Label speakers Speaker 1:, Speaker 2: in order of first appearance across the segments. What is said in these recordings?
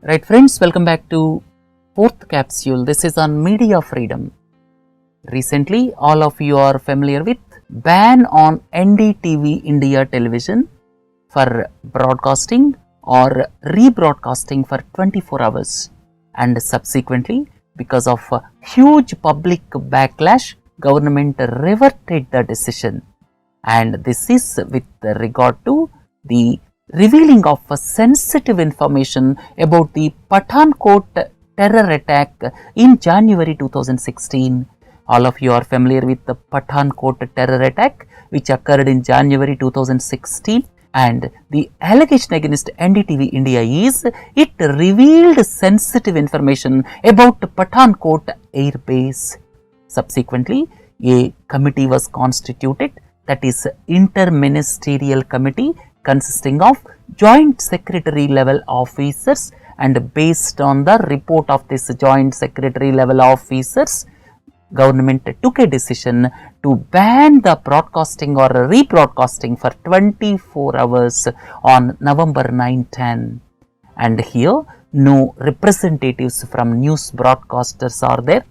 Speaker 1: Right friends, welcome back to 4th Capsule. This is on media freedom. Recently, all of you are familiar with ban on NDTV India television for broadcasting or rebroadcasting for 24 hours, and subsequently because of a huge public backlash, government reverted the decision, and this is with regard to the revealing of sensitive information about the Pathankot terror attack in January 2016. All of you are familiar with the Pathankot terror attack which occurred in January 2016, and the allegation against NDTV India is it revealed sensitive information about Pathankot Air Base. Subsequently, a committee was constituted, that is interministerial committee consisting of joint secretary level officers, and based on the report of this joint secretary level officers, government took a decision to ban the broadcasting or rebroadcasting for 24 hours on November 9-10. And here no representatives from news broadcasters are there.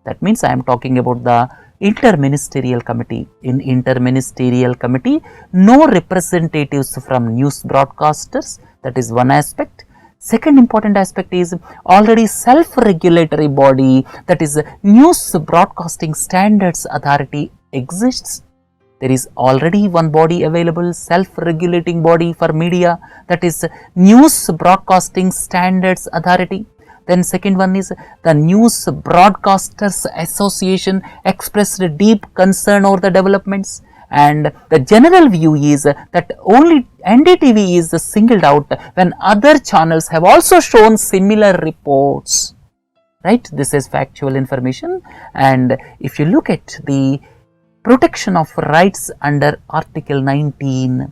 Speaker 1: That means I am talking about the interministerial committee. In interministerial committee, no representatives from news broadcasters. That is one aspect. Second important aspect is already self-regulatory body, that is News Broadcasting Standards Authority exists. There is already one body available, self-regulating body for media, that is News Broadcasting Standards Authority. Then second one is the News Broadcasters Association expressed deep concern over the developments, and the general view is that only NDTV is singled out when other channels have also shown similar reports. Right? This is factual information, and if you look at the protection of rights under Article 19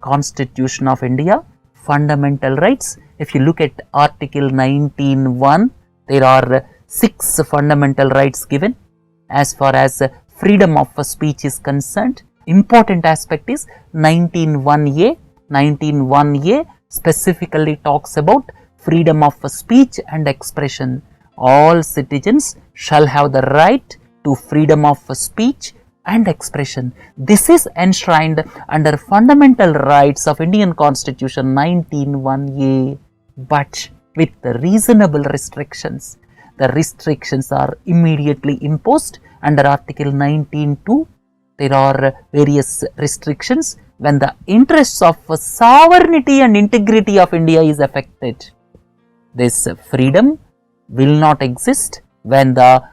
Speaker 1: Constitution of India, fundamental rights, if you look at Article 19(1), there are 6 fundamental rights given. As far as freedom of speech is concerned, important aspect is 19(1)(a). 19(1)(a) specifically talks about freedom of speech and expression. All citizens shall have the right to freedom of speech and expression. This is enshrined under fundamental rights of Indian Constitution 19(1)(a), but with reasonable restrictions. The restrictions are immediately imposed under Article 19(2). There are various restrictions when the interests of sovereignty and integrity of India is affected. This freedom will not exist when the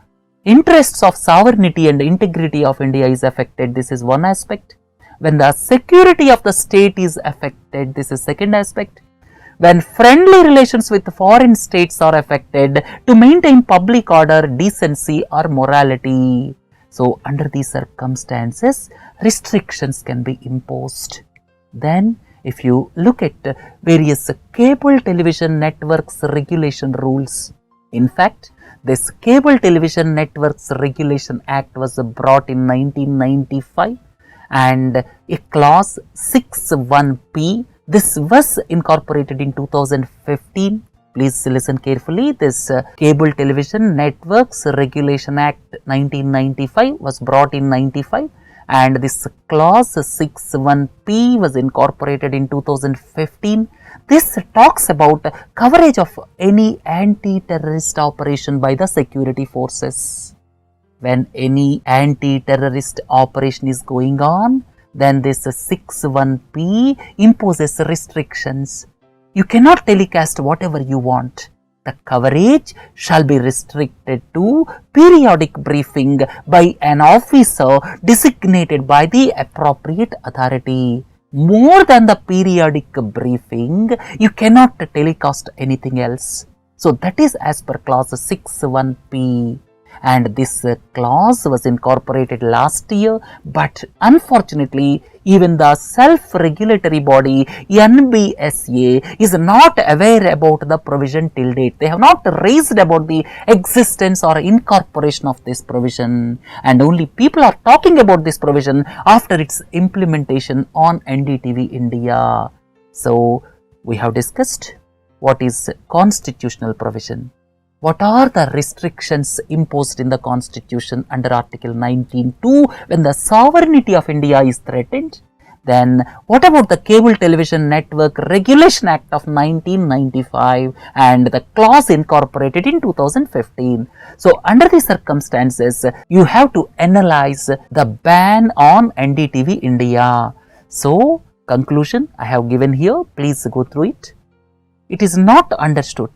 Speaker 1: interests of sovereignty and integrity of India is affected. This is one aspect. When the security of the state is affected, this is second aspect. When friendly relations with foreign states are affected to maintain public order, decency or morality. So under these circumstances, restrictions can be imposed. Then if you look at various cable television networks regulation rules, in fact, this Cable Television Networks Regulation Act was brought in 1995, and a clause 6(1)(p), this was incorporated in 2015. Please listen carefully. This Cable Television Networks Regulation Act 1995 was brought in 95, and this clause 6(1)(p) was incorporated in 2015. This talks about coverage of any anti-terrorist operation by the security forces. When any anti-terrorist operation is going on, then this 6(1)(p) imposes restrictions. You cannot telecast whatever you want. The coverage shall be restricted to periodic briefing by an officer designated by the appropriate authority. More than the periodic briefing, you cannot telecast anything else. So that is as per clause 6(1)(p). And this clause was incorporated last year, but unfortunately even the self-regulatory body NBSA is not aware about the provision till date. They have not raised about the existence or incorporation of this provision, and only people are talking about this provision after its implementation on NDTV India. So we have discussed what is constitutional provision? What are the restrictions imposed in the Constitution under Article 19(2) when the sovereignty of India is threatened? Then what about the Cable Television Network Regulation Act of 1995 and the clause incorporated in 2015? So under these circumstances, you have to analyze the ban on NDTV India. So conclusion I have given here, please go through it. It is not understood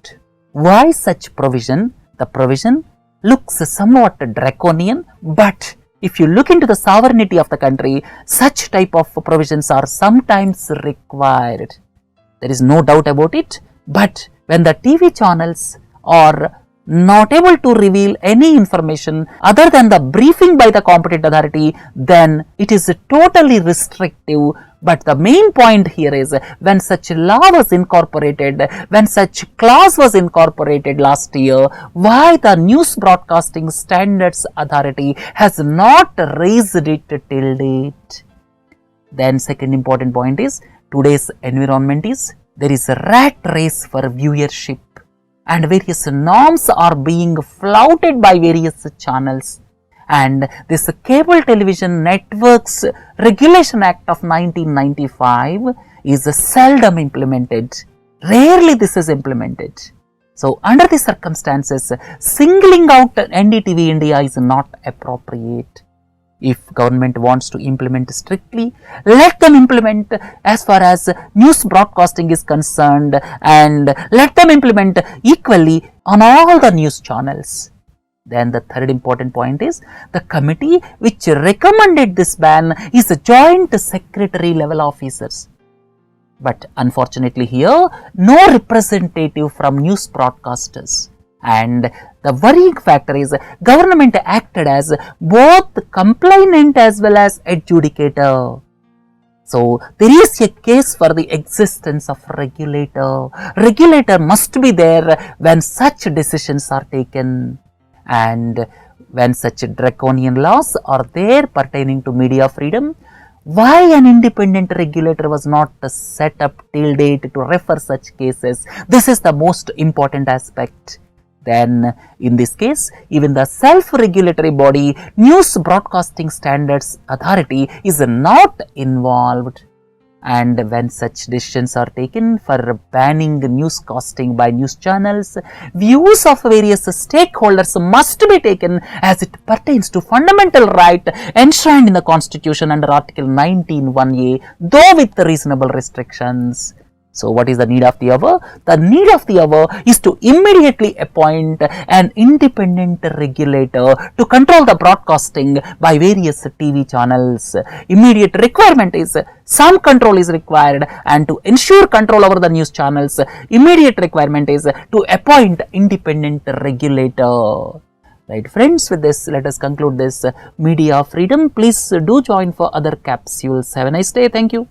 Speaker 1: why such provision, the provision looks somewhat draconian, but if you look into the sovereignty of the country, such type of provisions are sometimes required. There is no doubt about it, but when the TV channels are not able to reveal any information other than the briefing by the competent authority, then it is totally restrictive. But the main point here is when such law was incorporated, when such clause was incorporated last year, why the News Broadcasting Standards Authority has not raised it till date? Then second important point is today's environment is there is a rat race for viewership and various norms are being flouted by various channels. And this Cable Television Networks Regulation Act of 1995 is seldom implemented. Rarely this is implemented. So under these circumstances, singling out NDTV India is not appropriate. If government wants to implement strictly, let them implement as far as news broadcasting is concerned, and let them implement equally on all the news channels. Then the third important point is the committee which recommended this ban is a joint secretary level officers. But unfortunately here, no representative from news broadcasters. And the worrying factor is government acted as both complainant as well as adjudicator. So there is a case for the existence of regulator. Regulator must be there when such decisions are taken. And when such draconian laws are there pertaining to media freedom, why an independent regulator was not set up till date to refer such cases? This is the most important aspect. Then in this case, even the self-regulatory body, News Broadcasting Standards Authority, is not involved. And when such decisions are taken for banning newscasting by news channels, views of various stakeholders must be taken as it pertains to fundamental right enshrined in the Constitution under Article 19(1)(a), though with reasonable restrictions. So what is the need of the hour? The need of the hour is to immediately appoint an independent regulator to control the broadcasting by various TV channels. Immediate requirement is some control is required, and to ensure control over the news channels, immediate requirement is to appoint independent regulator. Right friends, with this let us conclude this media freedom. Please do join for other capsules. Have a nice day. Thank you.